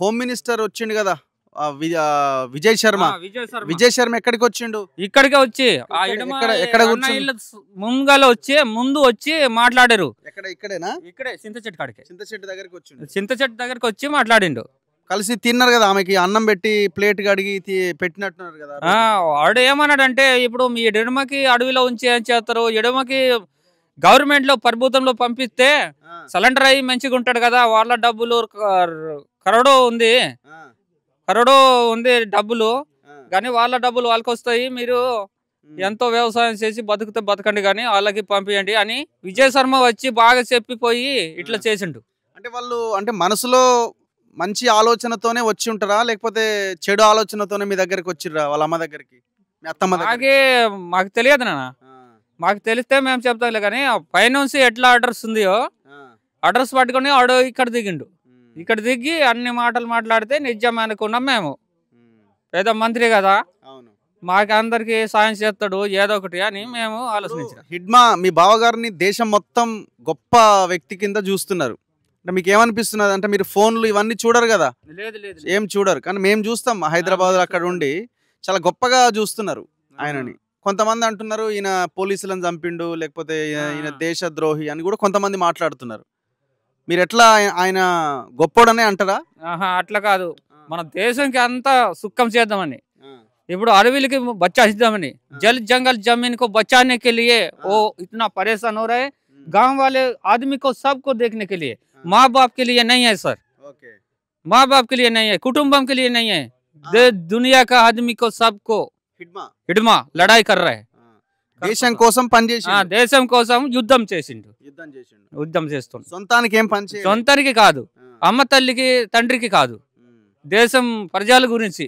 Home minister వచ్చిండు కదా విజయ్ శర్మ. విజయ్ శర్మ ఎక్కడికి వచ్చిండు? ఇక్కడికే వచ్చి ఎక్కడ ముందుగా వచ్చి ముందు వచ్చి మాట్లాడారు. ఇక్కడేనా? ఇక్కడే చింత చెట్టు కాడికి, చింత చెట్టు దగ్గరికి వచ్చి మాట్లాడిండు. కలిసి తిన్నారు కదా, ఆమెకి అన్నం పెట్టి ప్లేట్ కడిగి పెట్టినట్టున్నారు కదా. వాడు ఏమన్నాడంటే, ఇప్పుడు మీ ఎడమకి అడవిలో ఉంచి ఏం చేస్తారు, ఎడమకి గవర్నమెంట్ లో ప్రభుత్వంలో పంపిస్తే సిలిండర్ అయ్యి మంచిగా ఉంటాడు కదా, వాళ్ళ డబ్బులు కరోడో ఉంది డబ్బులు, కానీ వాళ్ళ డబ్బులు వాళ్ళకి వస్తాయి, మీరు ఎంతో వ్యవసాయం చేసి బతుకుతే బతకండి కానీ వాళ్ళకి పంపియండి అని విజయ్ శర్మ వచ్చి బాగా చెప్పిపోయి ఇట్లా చేసిండు. అంటే వాళ్ళు అంటే మనసులో మంచి ఆలోచనతోనే వచ్చి ఉంటారా, లేకపోతే చెడు ఆలోచనతోనే మీ దగ్గరికి వచ్చిర్రా వాళ్ళ అమ్మ దగ్గరికి, మీ అత్తమ్మ దగ్గరికి? మాకు తెలియదు నాన్న, మాకు తెలిస్తే మేము చెప్తాంలే, కానీ పైనుంచి ఎట్లా అడ్రస్ ఉందో అడ్రస్ పట్టుకొని ఆడు ఇక్కడ దిగిండు. ఇక్కడ దిగి అన్ని మాటలు మాట్లాడితే నిజం అనుకున్నాం మేము. పేద మంత్రి కదా, మాకు అందరికి సాయం చేస్తాడు ఏదో ఒకటి అని మేము ఆలోచించాం. హిడ్మా మీ బావగారిని దేశం మొత్తం గొప్ప వ్యక్తి కింద చూస్తున్నారు. అంటే మీకు ఏమనిపిస్తున్నది అంటే, మీరు ఫోన్లు ఇవన్నీ చూడరు కదా? ఏం చూడరు, కానీ మేము చూస్తాం హైదరాబాద్ అక్కడ ఉండి చాలా గొప్పగా చూస్తున్నారు ఆయనని. కొంతమంది అంటున్నారు ఈయన పోలీసులను చంపిండు, లేకపోతే ఈయన దేశద్రోహి అని కూడా కొంతమంది మాట్లాడుతున్నారు. మీరు ఎట్లా ఆయన గొప్పోడనే అంటారా? అట్లా కాదు, మన దేశంకి అంతా సుఖం చేద్దామని, ఇప్పుడు అడవిలకి బచ్చా ఇద్దామని, जल जंगल जमीन को बचाने के लिए वो इतना परेशान हो रहा है। गांव वाले आदमी को सबको देखने के लिए, माँ बाप के लिए नहीं है सर, माँ बाप के लिए नहीं है, कुटुंबम के लिए नहीं है, दुनिया का आदमी को सबको हिडमा लड़ाई कर रहा है, దేశం కోసం పనిచేసిండు, దేశం కోసం యుద్ధం చేస్తుండు. సొంతానికి ఏం పని చేయలేదు, సొంతానికి కాదు, అమ్మ తల్లికి తండ్రికి కాదు, దేశం ప్రజల గురించి